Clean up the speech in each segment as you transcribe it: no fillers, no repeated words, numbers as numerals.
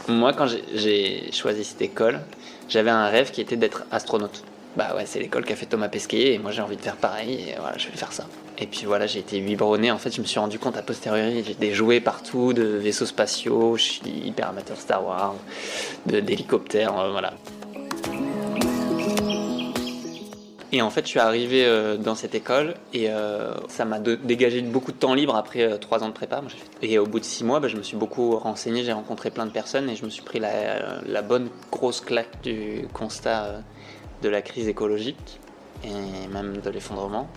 Moi, quand j'ai choisi cette école, j'avais un rêve qui était d'être astronaute. Bah ouais, c'est l'école qu'a fait Thomas Pesquet et moi j'ai envie de faire pareil et voilà, je vais faire ça. Et puis voilà, j'ai été biberonné. En fait, je me suis rendu compte a posteriori, j'ai des jouets partout, de vaisseaux spatiaux, je suis hyper amateur Star Wars, d'hélicoptères, voilà. Et en fait, je suis arrivé dans cette école et ça m'a dégagé beaucoup de temps libre après 3 ans de prépa. Et au bout de 6 mois, je me suis beaucoup renseigné, j'ai rencontré plein de personnes et je me suis pris la bonne grosse claque du constat de la crise écologique et même de l'effondrement.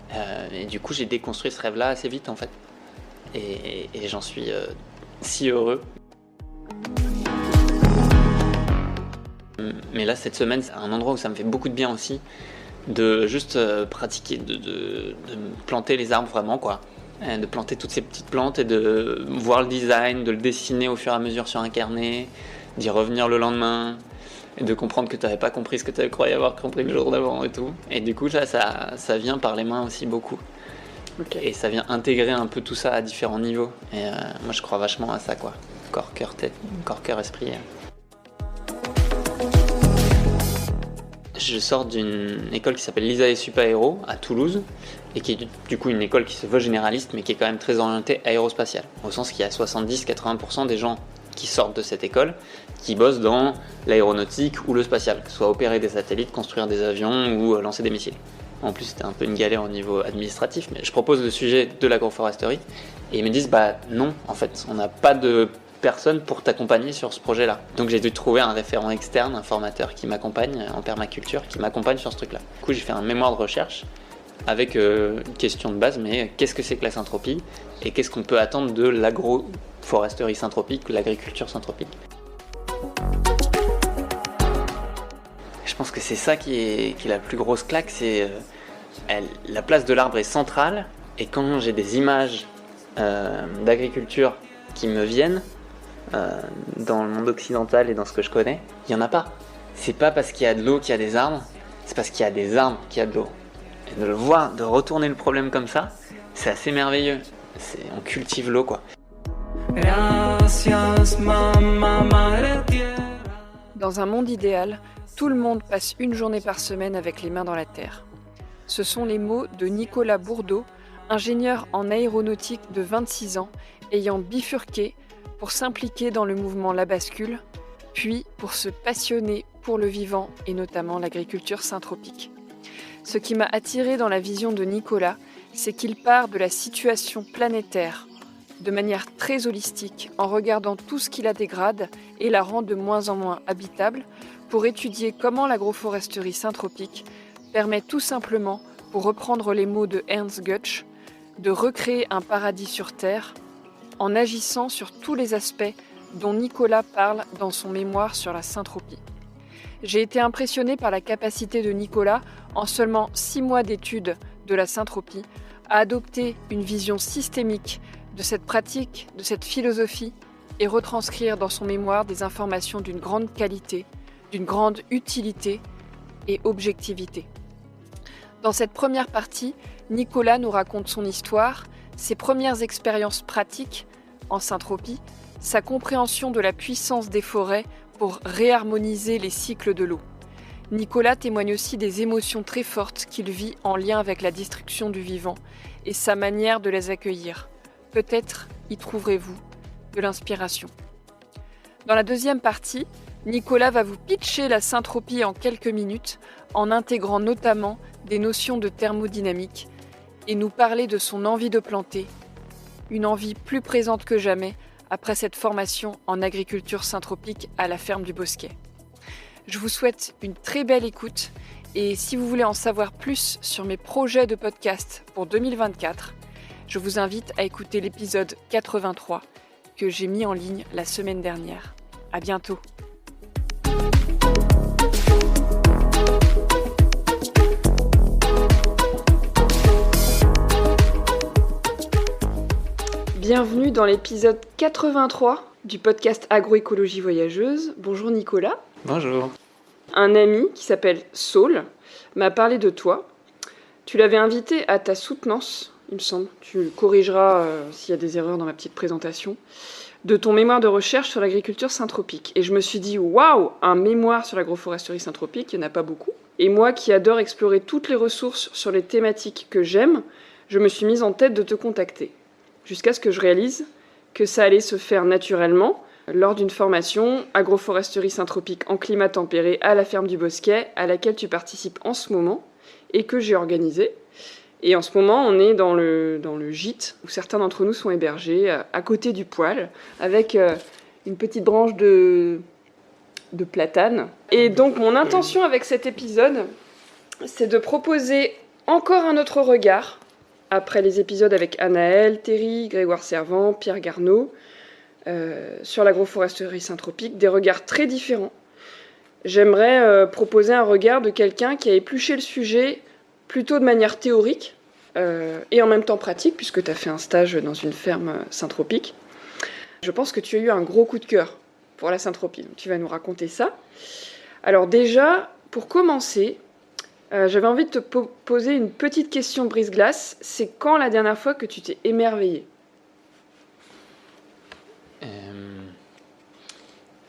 Et du coup, j'ai déconstruit ce rêve-là assez vite en fait. Et j'en suis si heureux. Mais là, cette semaine, c'est un endroit où ça me fait beaucoup de bien aussi, de juste pratiquer, de planter les arbres vraiment, quoi. De planter toutes ces petites plantes et de voir le design, de le dessiner au fur et à mesure sur un carnet, d'y revenir le lendemain, et de comprendre que tu n'avais pas compris ce que tu croyais avoir compris le jour d'avant et tout. Et du coup, ça vient par les mains aussi beaucoup. Okay. Et ça vient intégrer un peu tout ça à différents niveaux. Et moi, je crois vachement à ça, quoi. Corps, cœur, tête, corps, cœur, esprit. Je sors d'une école qui s'appelle l'ISAE Sup Aéro à Toulouse et qui est du coup une école qui se veut généraliste mais qui est quand même très orientée aérospatiale, au sens qu'il y a 70-80% des gens qui sortent de cette école qui bossent dans l'aéronautique ou le spatial, que ce soit opérer des satellites, construire des avions ou lancer des missiles. En plus c'était un peu une galère au niveau administratif, mais je propose le sujet de l'agroforesterie et ils me disent non, en fait on n'a pas de personne pour t'accompagner sur ce projet-là. Donc j'ai dû trouver un référent externe, un formateur qui m'accompagne en permaculture, qui m'accompagne sur ce truc-là. Du coup j'ai fait un mémoire de recherche avec une question de base, mais qu'est-ce que c'est que la syntropie et qu'est-ce qu'on peut attendre de l'agroforesterie syntropique, l'agriculture syntropique. Je pense que c'est ça qui est la plus grosse claque, c'est la place de l'arbre est centrale et quand j'ai des images d'agriculture qui me viennent, dans le monde occidental et dans ce que je connais, il n'y en a pas. C'est pas parce qu'il y a de l'eau qu'il y a des arbres, c'est parce qu'il y a des arbres qu'il y a de l'eau. Et de le voir, de retourner le problème comme ça, c'est assez merveilleux. On cultive l'eau, quoi. Dans un monde idéal, tout le monde passe une journée par semaine avec les mains dans la terre. Ce sont les mots de Nicolas Bourdeau, ingénieur en aéronautique de 26 ans, ayant bifurqué pour s'impliquer dans le mouvement La Bascule, puis pour se passionner pour le vivant et notamment l'agriculture syntropique. Ce qui m'a attiré dans la vision de Nicolas, c'est qu'il part de la situation planétaire de manière très holistique en regardant tout ce qui la dégrade et la rend de moins en moins habitable pour étudier comment l'agroforesterie syntropique permet tout simplement, pour reprendre les mots de Ernst Götsch, de recréer un paradis sur Terre en agissant sur tous les aspects dont Nicolas parle dans son mémoire sur la syntropie. J'ai été impressionnée par la capacité de Nicolas, en seulement 6 mois d'études de la syntropie, à adopter une vision systémique de cette pratique, de cette philosophie, et retranscrire dans son mémoire des informations d'une grande qualité, d'une grande utilité et objectivité. Dans cette première partie, Nicolas nous raconte son histoire, ses premières expériences pratiques en syntropie, sa compréhension de la puissance des forêts pour réharmoniser les cycles de l'eau. Nicolas témoigne aussi des émotions très fortes qu'il vit en lien avec la destruction du vivant et sa manière de les accueillir. Peut-être y trouverez-vous de l'inspiration. Dans la deuxième partie, Nicolas va vous pitcher la syntropie en quelques minutes en intégrant notamment des notions de thermodynamique et nous parler de son envie de planter, une envie plus présente que jamais après cette formation en agriculture syntropique à la ferme du Bosquet. Je vous souhaite une très belle écoute et si vous voulez en savoir plus sur mes projets de podcast pour 2024, je vous invite à écouter l'épisode 83 que j'ai mis en ligne la semaine dernière. À bientôt. Bienvenue dans l'épisode 83 du podcast Agroécologie Voyageuse. Bonjour Nicolas. Bonjour. Un ami qui s'appelle Saul m'a parlé de toi. Tu l'avais invité à ta soutenance il me semble. Tu corrigeras s'il y a des erreurs dans ma petite présentation. De ton mémoire de recherche sur l'agriculture syntropique. Et je me suis dit, waouh, un mémoire sur l'agroforesterie syntropique, il n'y en a pas beaucoup. Et moi qui adore explorer toutes les ressources sur les thématiques que j'aime, je me suis mise en tête de te contacter. Jusqu'à ce que je réalise que ça allait se faire naturellement lors d'une formation agroforesterie syntropique en climat tempéré à la ferme du Bosquet, à laquelle tu participes en ce moment et que j'ai organisée. Et en ce moment, on est dans le gîte où certains d'entre nous sont hébergés à côté du poêle avec une petite branche de platane. Et donc, mon intention avec cet épisode, c'est de proposer encore un autre regard après les épisodes avec Anaël, Terry, Grégoire Servant, Pierre Garneau sur l'agroforesterie syntropique, des regards très différents. J'aimerais proposer un regard de quelqu'un qui a épluché le sujet plutôt de manière théorique et en même temps pratique, puisque tu as fait un stage dans une ferme syntropique. Je pense que tu as eu un gros coup de cœur pour la syntropie, donc tu vas nous raconter ça. Alors déjà, pour commencer, j'avais envie de te poser une petite question brise-glace. C'est quand la dernière fois que tu t'es émerveillé ?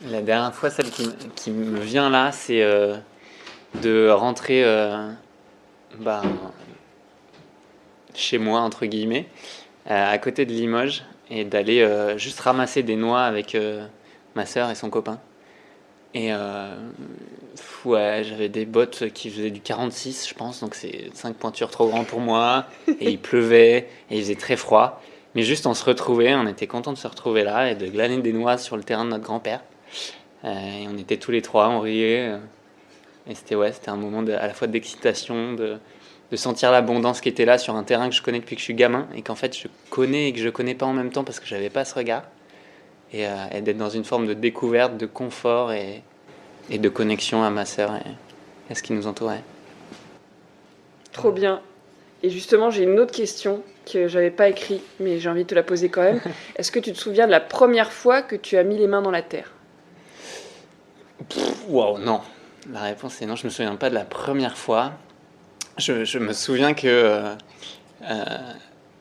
La dernière fois, celle qui me vient là, c'est de rentrer chez moi, entre guillemets, à côté de Limoges, et d'aller juste ramasser des noix avec ma sœur et son copain. Et ouais, j'avais des bottes qui faisaient du 46, je pense, donc c'est 5 pointures trop grand pour moi, et il pleuvait, et il faisait très froid. Mais juste on se retrouvait, on était contents de se retrouver là, et de glaner des noix sur le terrain de notre grand-père. Et on était tous les trois, on riait, et c'était un moment à la fois d'excitation, de sentir l'abondance qui était là sur un terrain que je connais depuis que je suis gamin, et qu'en fait je connais et que je connais pas en même temps parce que j'avais pas ce regard. Et d'être dans une forme de découverte, de confort et de connexion à ma sœur et à ce qui nous entourait. Trop bien. Et justement, j'ai une autre question que j'avais pas écrite, mais j'ai envie de te la poser quand même. Est-ce que tu te souviens de la première fois que tu as mis les mains dans la terre ? Waouh, non. La réponse est non, je me souviens pas de la première fois. Je me souviens que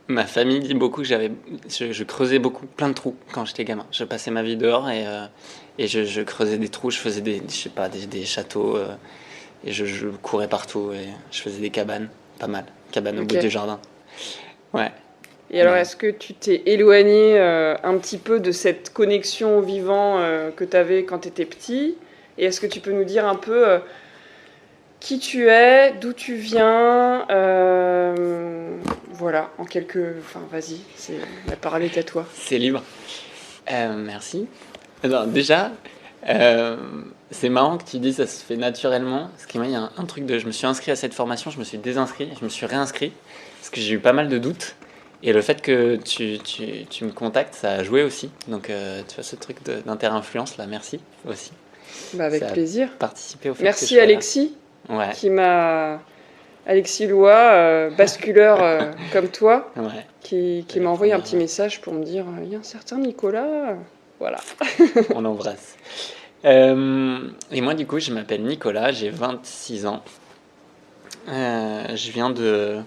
ma famille dit beaucoup que je creusais beaucoup, plein de trous quand j'étais gamin. Je passais ma vie dehors et je creusais des trous, je faisais des châteaux et je courais partout et je faisais des cabanes, pas mal, cabanes au bout du jardin. Ouais. Et alors, est-ce que tu t'es éloigné un petit peu de cette connexion au vivant que tu avais quand tu étais petit ? Et est-ce que tu peux nous dire un peu qui tu es, d'où tu viens, voilà, en quelques... Enfin, vas-y, la parole est à toi. C'est libre. Merci. Alors, déjà, c'est marrant que tu dis ça se fait naturellement. Parce que moi, il y a un truc je me suis inscrit à cette formation, je me suis désinscrit, je me suis réinscrit, parce que j'ai eu pas mal de doutes. Et le fait que tu me contactes, ça a joué aussi. Donc, tu vois, ce truc d'inter-influence, là, merci aussi. Avec plaisir. Participer au fait merci que Alexis. Ouais. Alexis Loua, basculeur comme toi, ouais. qui m'a envoyé un petit message pour me dire il y a un certain Nicolas. Voilà. On l'embrasse. Et moi, du coup, je m'appelle Nicolas, j'ai 26 ans. Je viens d'un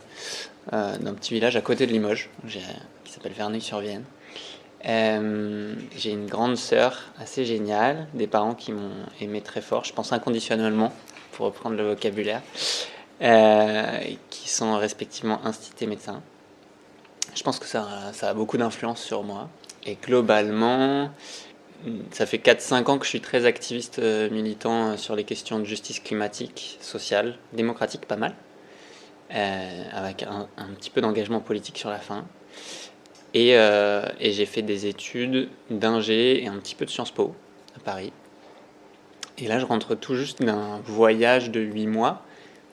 petit village à côté de Limoges, qui s'appelle Verneuil-sur-Vienne. J'ai une grande sœur assez géniale, des parents qui m'ont aimé très fort, je pense inconditionnellement, pour reprendre le vocabulaire, qui sont respectivement instituts médecins. Je pense que ça a beaucoup d'influence sur moi. Et globalement, ça fait 4-5 ans que je suis très activiste militant sur les questions de justice climatique, sociale, démocratique, pas mal, avec un petit peu d'engagement politique sur la fin. Et j'ai fait des études d'ingé et un petit peu de Sciences Po à Paris. Et là, je rentre tout juste d'un voyage de 8 mois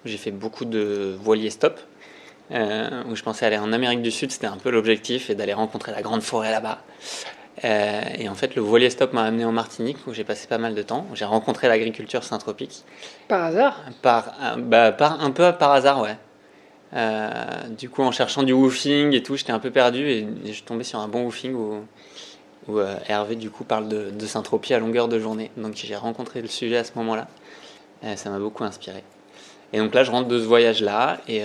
où j'ai fait beaucoup de voilier stop, où je pensais aller en Amérique du Sud, c'était un peu l'objectif, et d'aller rencontrer la grande forêt là-bas. Et en fait, le voilier stop m'a amené en Martinique, où j'ai passé pas mal de temps, où j'ai rencontré l'agriculture syntropique. Par hasard ? Un peu par hasard, ouais. Du coup, en cherchant du woofing et tout, j'étais un peu perdu, et je suis tombé sur un bon woofing où Hervé, du coup, parle de syntropie à longueur de journée. Donc j'ai rencontré le sujet à ce moment-là. Ça m'a beaucoup inspiré. Et donc là, je rentre de ce voyage-là et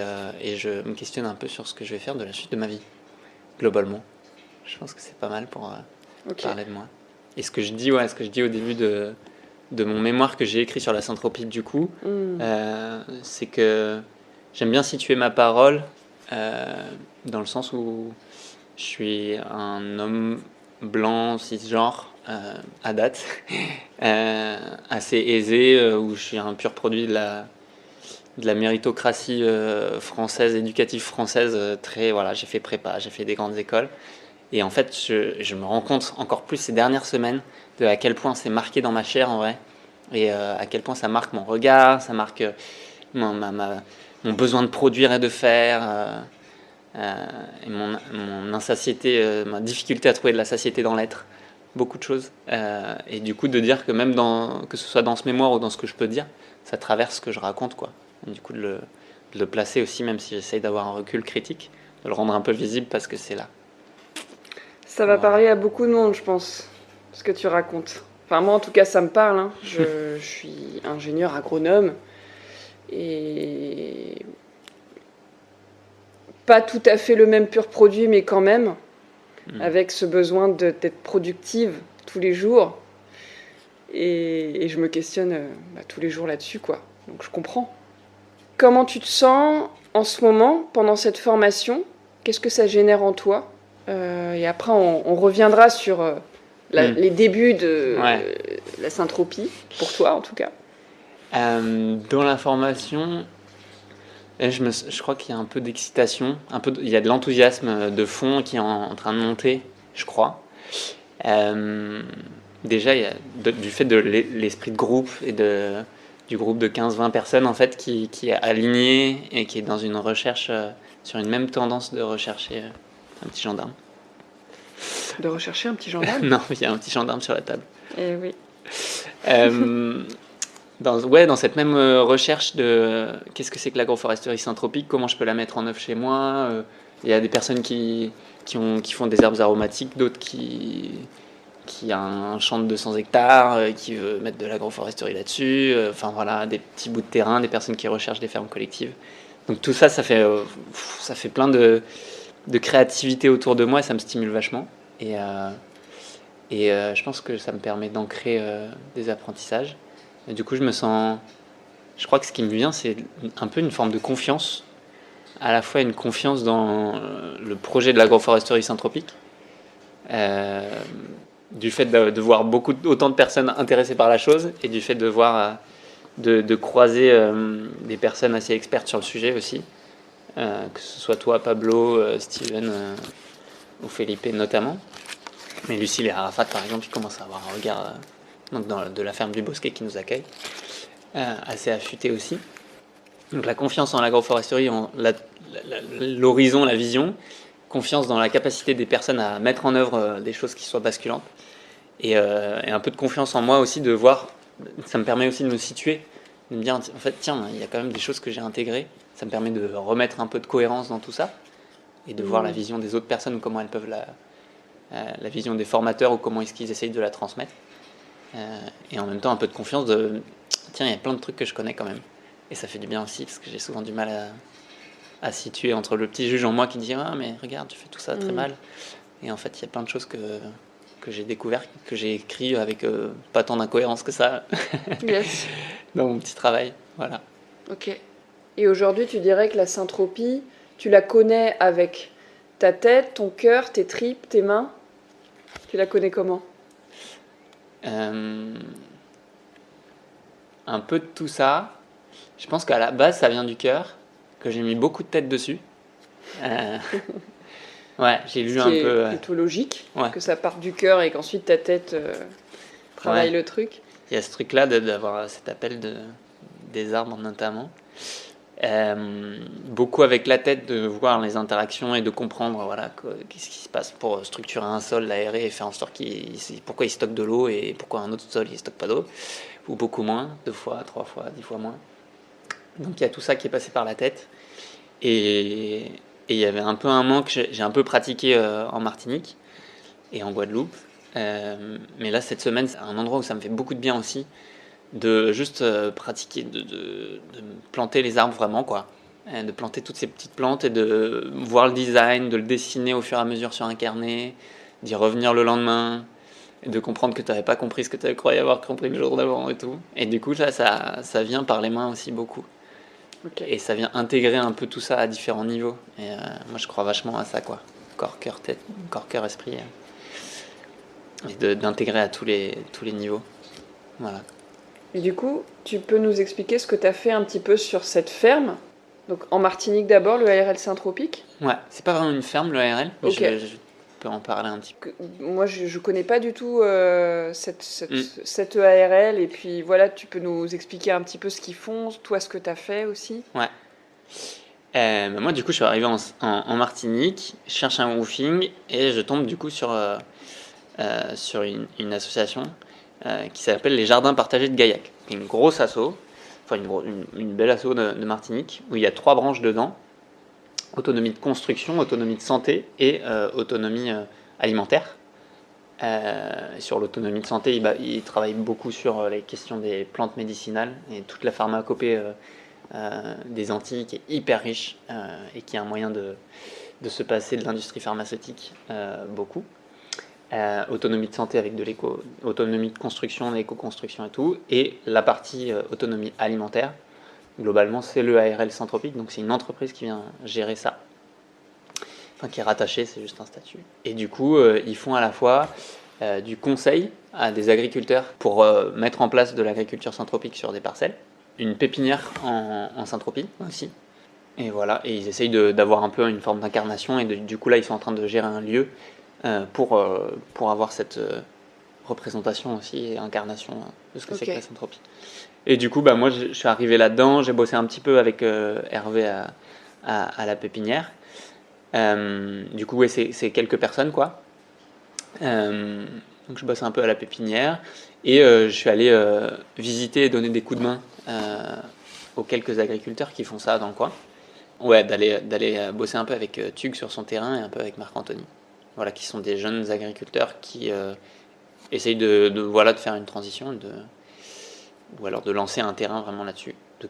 je me questionne un peu sur ce que je vais faire de la suite de ma vie, globalement. Je pense que c'est pas mal pour parler de moi. Et ce que je dis au début de mon mémoire que j'ai écrit sur la synthropie, du coup, c'est que j'aime bien situer ma parole dans le sens où je suis un homme blanc, cisgenre, à date, assez aisé, où je suis un pur produit de la méritocratie française, éducative française, j'ai fait prépa, j'ai fait des grandes écoles. Et en fait, je me rends compte encore plus ces dernières semaines de à quel point c'est marqué dans ma chair en vrai. Et à quel point ça marque mon regard, ça marque mon besoin de produire et de faire, et mon insatiété, ma difficulté à trouver de la satiété dans l'être. Beaucoup de choses. Et du coup, de dire que même que ce soit dans ce mémoire ou dans ce que je peux dire, ça traverse ce que je raconte, quoi. Et du coup, de le placer aussi, même si j'essaye d'avoir un recul critique, de le rendre un peu visible parce que c'est là. Ça va parler à beaucoup de monde, je pense, ce que tu racontes. Enfin, moi, en tout cas, ça me parle. Hein. Je suis ingénieur agronome et pas tout à fait le même pur produit, mais quand même, avec ce besoin d'être productive tous les jours. Et je me questionne tous les jours là-dessus, quoi. Donc, je comprends. Comment tu te sens en ce moment, pendant cette formation? Qu'est-ce que ça génère en toi? Et après, on reviendra sur les débuts de la syntropie, pour toi en tout cas. Dans la formation, je crois qu'il y a un peu d'excitation, il y a de l'enthousiasme de fond qui est en train de monter, je crois. Déjà, il y a du fait de l'esprit de groupe et du groupe de 15-20 personnes en fait, qui est aligné et qui est dans une recherche, sur une même tendance de rechercher un petit gendarme. De rechercher un petit gendarme? Non, il y a un petit gendarme sur la table. Eh oui. Dans cette même recherche de qu'est-ce que c'est que l'agroforesterie syntropique, comment je peux la mettre en œuvre chez moi. Il y a des personnes qui font des herbes aromatiques, d'autres qui a un champ de 200 hectares, qui veut mettre de l'agroforesterie là-dessus. Enfin voilà, des petits bouts de terrain, des personnes qui recherchent des fermes collectives. Donc tout ça, ça fait plein de créativité autour de moi et ça me stimule vachement. Et je pense que ça me permet d'ancrer des apprentissages. Et du coup, je crois que ce qui me vient, c'est un peu une forme de confiance, à la fois une confiance dans le projet de l'agroforesterie syntropique, du fait de voir autant de personnes intéressées par la chose, et du fait de voir, de croiser des personnes assez expertes sur le sujet aussi, que ce soit toi, Pablo, Steven ou Felipe notamment. Mais Lucille et Arafat, par exemple, ils commencent à avoir un regard de la ferme du Bosquet qui nous accueille, assez affûté aussi. Donc la confiance en l'agroforesterie, l'horizon, la vision, confiance dans la capacité des personnes à mettre en œuvre des choses qui soient basculantes, et un peu de confiance en moi aussi, de voir, ça me permet aussi de me situer, de me dire, en fait, tiens, il y a quand même des choses que j'ai intégrées, ça me permet de remettre un peu de cohérence dans tout ça, et de voir la vision des autres personnes, comment elles peuvent la vision des formateurs, ou comment est-ce qu'ils essayent de la transmettre. Et en même temps un peu de confiance tiens, il y a plein de trucs que je connais quand même, et ça fait du bien aussi parce que j'ai souvent du mal à situer entre le petit juge en moi qui dit mais regarde, tu fais tout ça très mal, et en fait il y a plein de choses que j'ai découvert, que j'ai écrit avec pas tant d'incohérence que ça. Yes. Dans mon petit travail, voilà. Ok. Et aujourd'hui tu dirais que la syntropie, tu la connais avec ta tête, ton cœur, tes tripes, tes mains? Tu la connais comment? Un peu de tout ça. Je pense qu'à la base, ça vient du cœur, que j'ai mis beaucoup de tête dessus. Ouais, j'ai lu un peu. C'est plutôt logique, que ça parte du cœur et qu'ensuite ta tête travaille le truc. Il y a ce truc-là d'avoir cet appel des arbres notamment. Beaucoup avec la tête, de voir les interactions et de comprendre qu'est-ce qui se passe pour structurer un sol, l'aérer et faire en sorte pourquoi il stocke de l'eau et pourquoi un autre sol il stocke pas d'eau, ou beaucoup moins, 2 fois, 3 fois, 10 fois moins. Donc il y a tout ça qui est passé par la tête, et il y avait un peu un manque. J'ai un peu pratiqué en Martinique et en Guadeloupe, mais là cette semaine c'est un endroit où ça me fait beaucoup de bien aussi, de juste pratiquer, de planter les arbres vraiment, quoi. De planter toutes ces petites plantes et de voir le design, de le dessiner au fur et à mesure sur un carnet, d'y revenir le lendemain, et de comprendre que tu n'avais pas compris ce que tu croyais avoir compris le jour d'avant et tout. Et du coup, ça vient par les mains aussi beaucoup. Ok. Et ça vient intégrer un peu tout ça à différents niveaux. Et moi, je crois vachement à ça, quoi. Corps, cœur, tête, corps, cœur, esprit. Et d'intégrer à tous les niveaux. Voilà. Et du coup, tu peux nous expliquer ce que tu as fait un petit peu sur cette ferme? Donc en Martinique d'abord, le ARL Saint-Tropique. Ouais, c'est pas vraiment une ferme, le ARL, mais Ok. je peux en parler un petit peu. Moi, je connais pas du tout Mm. cette ARL. Et puis voilà, tu peux nous expliquer un petit peu ce qu'ils font, toi ce que tu as fait aussi. Ouais. Moi, du coup, je suis arrivé en Martinique, je cherche un roofing et je tombe du coup sur une association qui s'appelle les Jardins Partagés de Gaillac. C'est une grosse asso, enfin une belle asso de Martinique, où il y a 3 branches dedans: autonomie de construction, autonomie de santé et autonomie alimentaire. Sur l'autonomie de santé, il travaille beaucoup sur les questions des plantes médicinales et toute la pharmacopée des Antilles qui est hyper riche et qui est un moyen de se passer de l'industrie pharmaceutique beaucoup. Autonomie de santé avec de autonomie de construction, l'éco-construction et tout. Et la partie autonomie alimentaire, globalement, c'est le ARL Saint-Tropique, donc c'est une entreprise qui vient gérer ça. Enfin, qui est rattachée, c'est juste un statut. Et du coup, ils font à la fois du conseil à des agriculteurs pour mettre en place de l'agriculture syntropique sur des parcelles, une pépinière en syntropie aussi. Et voilà, et ils essayent d'avoir un peu une forme d'incarnation, et du coup là ils sont en train de gérer un lieu pour avoir cette représentation aussi et incarnation de ce que c'est que la syntropie. Et du coup, moi je suis arrivé là-dedans, j'ai bossé un petit peu avec Hervé à la pépinière. Du coup, ouais, c'est quelques personnes, quoi. Donc je bosse un peu à la pépinière et je suis allé visiter et donner des coups de main aux quelques agriculteurs qui font ça dans le coin. Ouais, d'aller bosser un peu avec Tug sur son terrain et un peu avec Marc-Anthony. Voilà, qui sont des jeunes agriculteurs qui essayent de faire une transition ou alors de lancer un terrain vraiment là-dessus. De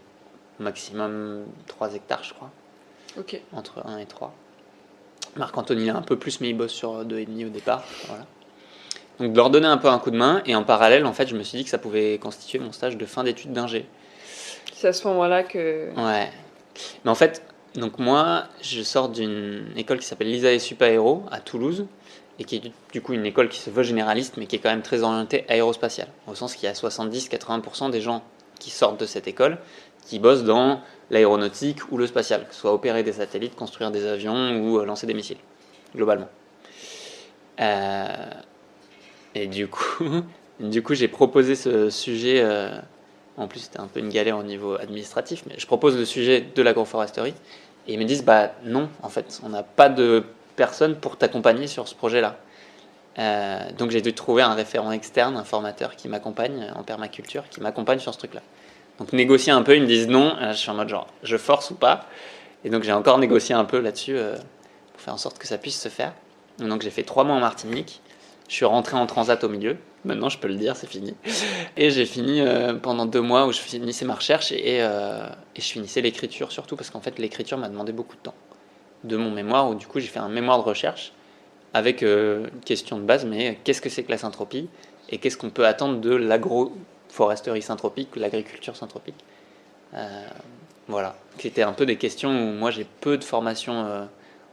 maximum 3 hectares, je crois. Ok. Entre 1 et 3. Marc-Anthony a un peu plus, mais il bosse sur 2,5 au départ. Voilà. Donc de leur donner un peu un coup de main, et en parallèle, en fait, je me suis dit que ça pouvait constituer mon stage de fin d'études d'ingé. C'est à ce moment-là que... Ouais. Mais en fait, donc moi, je sors d'une école qui s'appelle l'ISAE Sup Aéro à Toulouse, et qui est du coup une école qui se veut généraliste, mais qui est quand même très orientée aérospatiale, au sens qu'il y a 70-80% des gens qui sortent de cette école qui bossent dans l'aéronautique ou le spatial, que ce soit opérer des satellites, construire des avions ou lancer des missiles, globalement. Et du coup, j'ai proposé ce sujet. En plus, c'était un peu une galère au niveau administratif, mais je propose le sujet de l'agroforesterie. Et ils me disent, bah non, en fait, on n'a pas de personne pour t'accompagner sur ce projet-là. Donc j'ai dû trouver un référent externe, un formateur qui m'accompagne en permaculture, qui m'accompagne sur ce truc-là. Donc négocier un peu, ils me disent non. Je suis en mode genre, je force ou pas. Et donc j'ai encore négocié un peu là-dessus pour faire en sorte que ça puisse se faire. Donc j'ai fait 3 mois en Martinique. Je suis rentré en transat au milieu. Maintenant, je peux le dire, c'est fini. Et j'ai fini pendant 2 mois où je finissais ma recherche et je finissais l'écriture surtout parce qu'en fait, l'écriture m'a demandé beaucoup de temps. De mon mémoire, où du coup, j'ai fait un mémoire de recherche avec une question de base, mais qu'est-ce que c'est que la syntropie et qu'est-ce qu'on peut attendre de l'agroforesterie syntropique, l'agriculture syntropique. Voilà. C'était un peu des questions où moi, j'ai peu de formation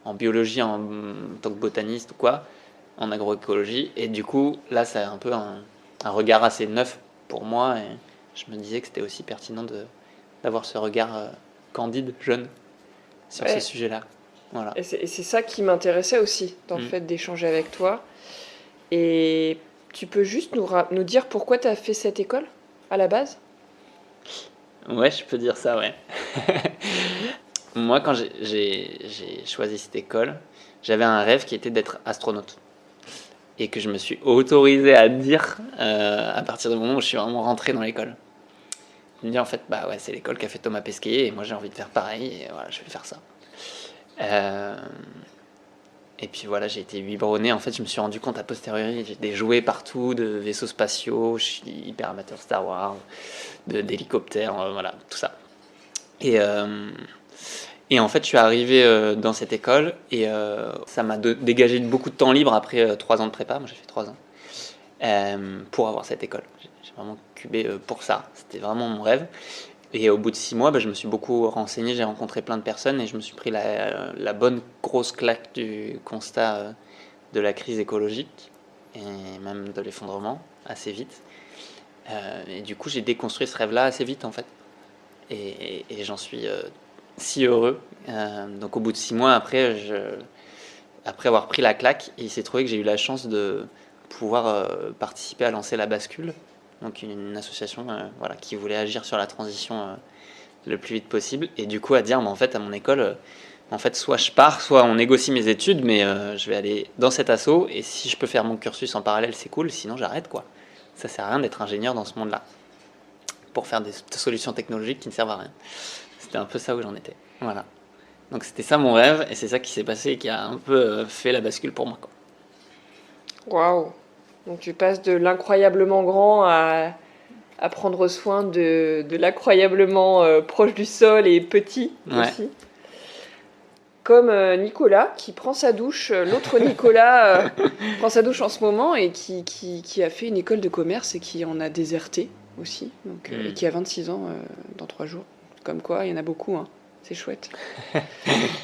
en biologie en tant que botaniste ou quoi, en agroécologie, et du coup là c'est un peu un regard assez neuf pour moi, et je me disais que c'était aussi pertinent d'avoir ce regard candide, jeune, sur ce sujet-là. Voilà. Et c'est ça qui m'intéressait aussi dans le fait d'échanger avec toi. Et tu peux juste nous dire pourquoi tu as fait cette école à la base? Ouais, je peux dire ça, ouais. Moi, quand j'ai choisi cette école, j'avais un rêve qui était d'être astronaute. Et que je me suis autorisé à dire à partir du moment où je suis vraiment rentré dans l'école. Je me dis en fait, bah ouais, c'est l'école qu'a fait Thomas Pesquet, et moi j'ai envie de faire pareil, et voilà, je vais faire ça. Et puis voilà, j'ai été biberonné. En fait, je me suis rendu compte a posteriori, j'ai des jouets partout, de vaisseaux spatiaux, je suis hyper amateur Star Wars, d'hélicoptères, voilà, tout ça. Et, en fait, je suis arrivé dans cette école et ça m'a dégagé beaucoup de temps libre après 3 ans de prépa. Moi, j'ai fait 3 ans pour avoir cette école. J'ai vraiment cubé pour ça. C'était vraiment mon rêve. Et au bout de 6 mois, je me suis beaucoup renseigné, j'ai rencontré plein de personnes et je me suis pris la bonne grosse claque du constat de la crise écologique et même de l'effondrement assez vite. Et du coup, j'ai déconstruit ce rêve-là assez vite en fait. Et j'en suis si heureux. Donc au bout de 6 mois, après avoir pris la claque, il s'est trouvé que j'ai eu la chance de pouvoir participer à lancer La Bascule, donc une association voilà, qui voulait agir sur la transition le plus vite possible, et du coup à dire, en fait, à mon école, en fait, soit je pars, soit on négocie mes études, mais je vais aller dans cet asso, et si je peux faire mon cursus en parallèle, c'est cool, sinon j'arrête, quoi. Ça sert à rien d'être ingénieur dans ce monde-là, pour faire des solutions technologiques qui ne servent à rien. C'était un peu ça où j'en étais. Voilà. Donc c'était ça mon rêve, et c'est ça qui s'est passé et qui a un peu fait la bascule pour moi, quoi. Waouh! Donc tu passes de l'incroyablement grand à prendre soin de l'incroyablement proche du sol et petit aussi. Comme Nicolas qui prend sa douche, l'autre Nicolas prend sa douche en ce moment et qui a fait une école de commerce et qui en a déserté aussi, donc, et qui a 26 ans dans 3 jours. Comme quoi, il y en a beaucoup, hein. C'est chouette.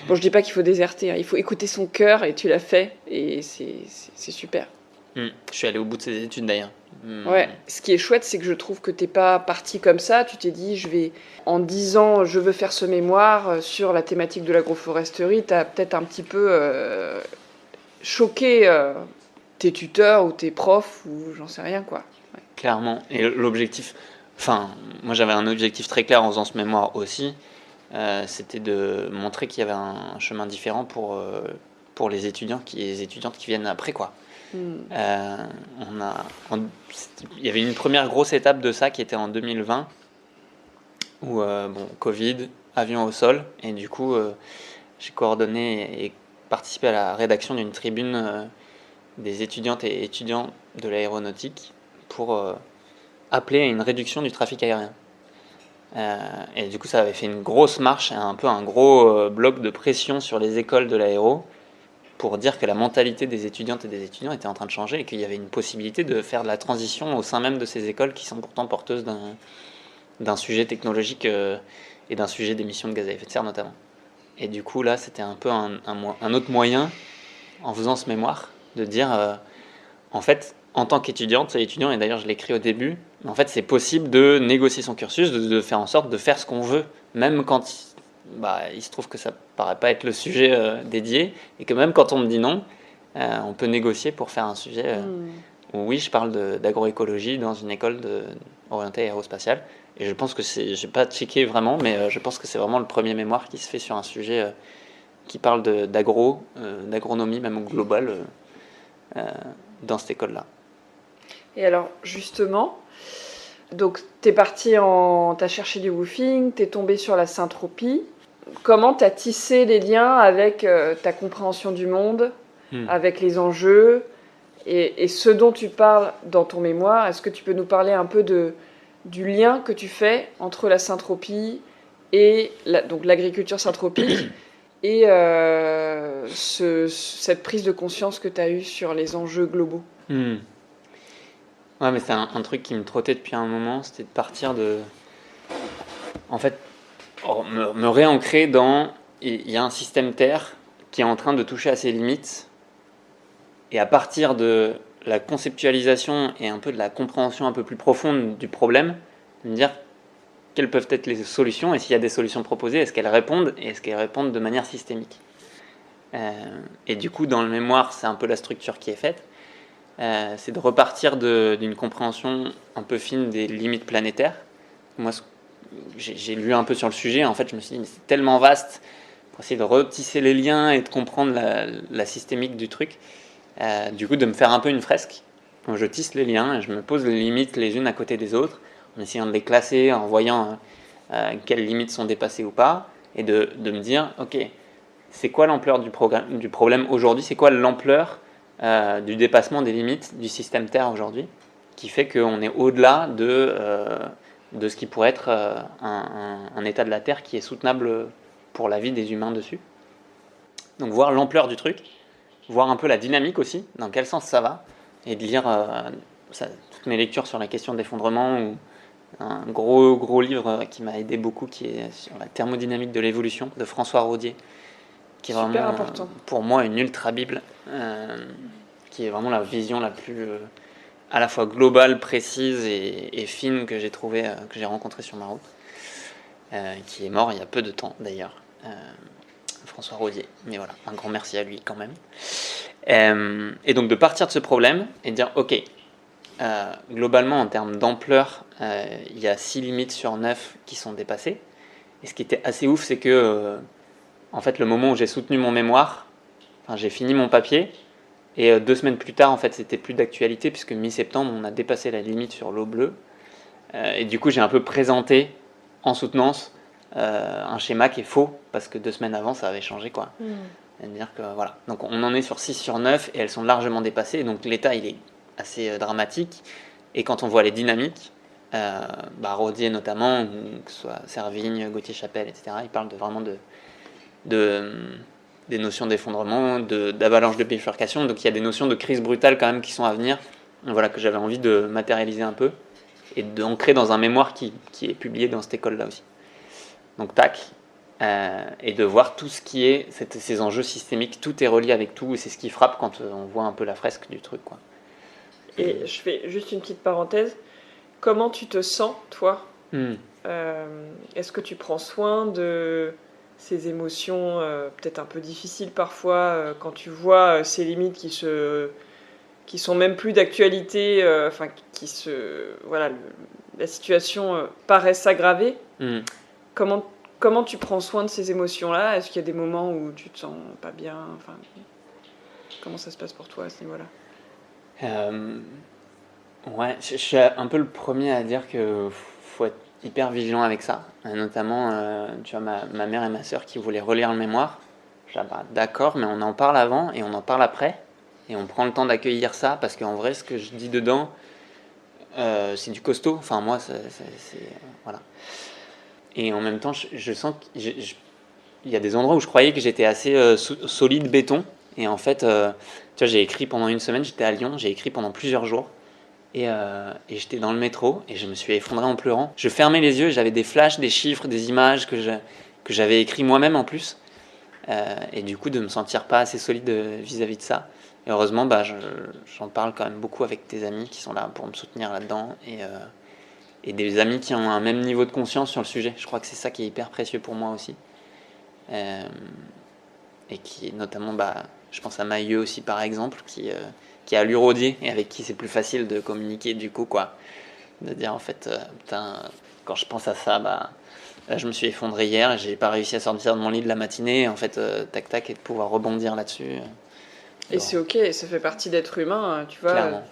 Bon, je dis pas qu'il faut déserter, hein. Il faut écouter son cœur et tu l'as fait et c'est super. Je suis allé au bout de ses études d'ailleurs. Ouais, ce qui est chouette, c'est que je trouve que t'es pas parti comme ça. Tu t'es dit, en 10 ans, je veux faire ce mémoire sur la thématique de l'agroforesterie. T'as peut-être un petit peu choqué tes tuteurs ou tes profs ou j'en sais rien, quoi. Ouais. Clairement. Et l'objectif, moi j'avais un objectif très clair en faisant ce mémoire aussi. C'était de montrer qu'il y avait un chemin différent pour les étudiants, les étudiantes qui viennent après, quoi. Il y avait une première grosse étape de ça qui était en 2020 où Covid, avion au sol, et du coup j'ai coordonné et participé à la rédaction d'une tribune des étudiantes et étudiants de l'aéronautique pour appeler à une réduction du trafic aérien. Et du coup ça avait fait une grosse marche, un peu un gros bloc de pression sur les écoles de l'aéro pour dire que la mentalité des étudiantes et des étudiants était en train de changer et qu'il y avait une possibilité de faire de la transition au sein même de ces écoles qui sont pourtant porteuses d'un sujet technologique et d'un sujet d'émissions de gaz à effet de serre notamment. Et du coup là c'était un peu un autre moyen, en faisant ce mémoire, de dire en fait en tant qu'étudiante et étudiant, et d'ailleurs je l'écris au début, en fait c'est possible de négocier son cursus, de faire en sorte de faire ce qu'on veut, même quand il se trouve que ça paraît pas être le sujet dédié, et que même quand on me dit non, on peut négocier pour faire un sujet où oui, je parle d'agroécologie dans une école orientée aérospatiale. Et je pense que j'ai pas checké vraiment, mais je pense que c'est vraiment le premier mémoire qui se fait sur un sujet qui parle d'agronomie même globale dans cette école-là. Et alors justement, donc t'es parti t'as cherché du woofing, t'es tombé sur la syntropie. Comment t'as tissé les liens avec ta compréhension du monde, avec les enjeux et ce dont tu parles dans ton mémoire? Est-ce que tu peux nous parler un peu du lien que tu fais entre la syntropie et donc l'agriculture syntropique et cette prise de conscience que tu as eue sur les enjeux globaux? Ouais, mais c'est un truc qui me trottait depuis un moment, c'était de partir en fait, me réancrer dans... Il y a un système Terre qui est en train de toucher à ses limites, et à partir de la conceptualisation et un peu de la compréhension un peu plus profonde du problème, me dire quelles peuvent être les solutions, et s'il y a des solutions proposées, est-ce qu'elles répondent, et est-ce qu'elles répondent de manière systémique. Et du coup, dans le mémoire, c'est un peu la structure qui est faite. C'est de repartir d'une compréhension un peu fine des limites planétaires. Moi, j'ai lu un peu sur le sujet, en fait, je me suis dit, mais c'est tellement vaste, pour essayer de retisser les liens et de comprendre la systémique du truc. Du coup, de me faire un peu une fresque. Donc, je tisse les liens et je me pose les limites les unes à côté des autres, en essayant de les classer, en voyant quelles limites sont dépassées ou pas, et de me dire, ok, c'est quoi l'ampleur du problème aujourd'hui, c'est quoi l'ampleur du dépassement des limites du système Terre aujourd'hui, qui fait qu'on est au-delà de ce qui pourrait être un état de la Terre qui est soutenable pour la vie des humains dessus. Donc voir l'ampleur du truc, voir un peu la dynamique aussi, dans quel sens ça va, et de lire toutes mes lectures sur la question d'effondrement, ou un gros livre qui m'a aidé beaucoup, qui est sur la thermodynamique de l'évolution, de François Rodier, qui est Super vraiment, important. pour moi, une ultra-bible, qui est vraiment la vision la plus à la fois globale, précise et fine que j'ai trouvée, que j'ai rencontrée sur ma route, qui est mort il y a peu de temps d'ailleurs. François Rodier, mais voilà, un grand merci à lui quand même. Et donc de partir de ce problème et de dire ok, globalement en termes d'ampleur, il y a 6 limites sur 9 qui sont dépassées. Et ce qui était assez ouf, c'est que en fait le moment où j'ai soutenu mon mémoire, j'ai fini mon papier, et 2 semaines plus tard en fait c'était plus d'actualité, puisque mi-septembre on a dépassé la limite sur l'eau bleue, et du coup j'ai un peu présenté en soutenance un schéma qui est faux, parce que 2 semaines avant ça avait changé quoi. C'est-à-dire que voilà, donc on en est sur 6 sur 9 et elles sont largement dépassées, donc l'état il est assez dramatique. Et quand on voit les dynamiques, Rodier notamment, que ce soit Servigne, Gauthier Chapelle, etc., ils parlent vraiment des notions d'effondrement, d'avalanche de bifurcation, donc il y a des notions de crise brutale quand même qui sont à venir, voilà, que j'avais envie de matérialiser un peu et d'ancrer dans un mémoire qui est publié dans cette école-là aussi. Donc tac, et de voir tout ce qui est ces enjeux systémiques, tout est relié avec tout, et c'est ce qui frappe quand on voit un peu la fresque du truc, quoi. Et je fais juste une petite parenthèse. Comment tu te sens, toi Est-ce que tu prends soin de ces émotions peut-être un peu difficiles parfois, quand tu vois ces limites qui sont même plus d'actualité, voilà, la situation paraît s'aggraver. Comment tu prends soin de ces émotions-là ? Est-ce qu'il y a des moments où tu te sens pas bien ? Comment ça se passe pour toi à ce niveau-là ? Ouais, je suis un peu le premier à dire que faut être hyper vigilant avec ça. Notamment, tu vois, ma mère et ma sœur qui voulaient relire le mémoire. Je dis, d'accord, mais on en parle avant et on en parle après. Et on prend le temps d'accueillir ça, parce qu'en vrai, ce que je dis dedans, c'est du costaud. Enfin, moi, c'est voilà. Et en même temps, je sens qu'il y a des endroits où je croyais que j'étais assez solide béton. Et en fait, tu vois, j'ai écrit pendant 1 semaine, j'étais à Lyon, j'ai écrit pendant plusieurs jours. Et j'étais dans le métro et je me suis effondré en pleurant. Je fermais les yeux et j'avais des flashs, des chiffres, des images que j'avais écrit moi-même en plus. Et du coup, de me sentir pas assez solide vis-à-vis de ça. Et heureusement, j'en parle quand même beaucoup avec des amis qui sont là pour me soutenir là-dedans. Et des amis qui ont un même niveau de conscience sur le sujet. Je crois que c'est ça qui est hyper précieux pour moi aussi. Et qui, notamment, je pense à Mailleux aussi, par exemple, qui a lu Rodier et avec qui c'est plus facile de communiquer, du coup, quoi. De dire, en fait, putain, quand je pense à ça, là, je me suis effondré hier et j'ai pas réussi à sortir de mon lit de la matinée. En fait, tac, et de pouvoir rebondir là-dessus. Et c'est ok, ça fait partie d'être humain, tu vois. Clairement.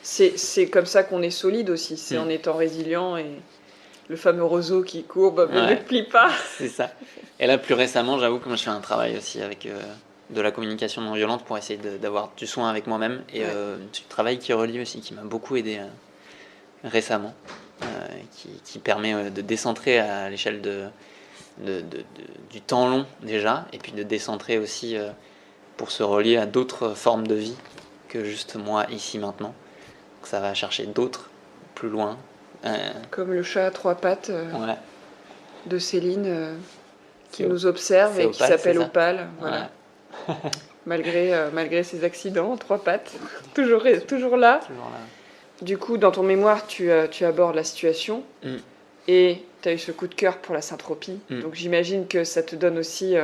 C'est comme ça qu'on est solide aussi, c'est en étant résilient, et le fameux roseau qui courbe ne plie pas. C'est ça. Et là, plus récemment, j'avoue que moi je fais un travail aussi avec de la communication non violente pour essayer d'avoir du soin avec moi-même. Et du travail qui relie aussi, qui m'a beaucoup aidé récemment, qui permet de décentrer à l'échelle du temps long déjà, et puis de décentrer aussi pour se relier à d'autres formes de vie que juste moi, ici, maintenant. Donc ça va chercher d'autres, plus loin. Comme le chat à 3 pattes de Céline, qui nous observe et qui s'appelle Opale. Voilà. Malgré ses accidents, 3 pattes, toujours là. Du coup, dans ton mémoire, tu abordes la situation et tu as eu ce coup de cœur pour la syntropie. Donc j'imagine que ça te donne aussi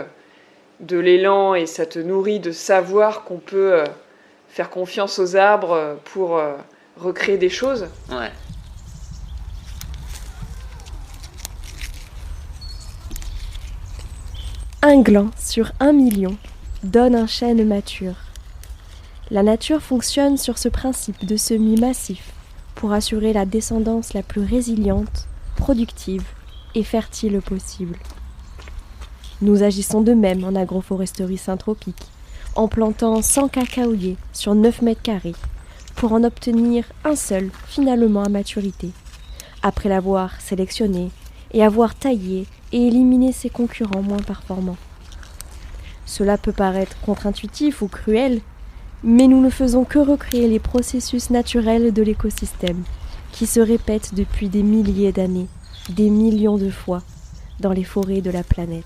de l'élan et ça te nourrit de savoir qu'on peut faire confiance aux arbres pour recréer des choses. Ouais. Un gland sur 1 million donne un chêne mature. La nature fonctionne sur ce principe de semis massif pour assurer la descendance la plus résiliente, productive et fertile possible. Nous agissons de même en agroforesterie syntropique, en plantant 100 cacaoyers sur 9 mètres carrés, pour en obtenir un seul finalement à maturité, après l'avoir sélectionné et avoir taillé et éliminé ses concurrents moins performants. Cela peut paraître contre-intuitif ou cruel, mais nous ne faisons que recréer les processus naturels de l'écosystème, qui se répètent depuis des milliers d'années, des millions de fois, dans les forêts de la planète.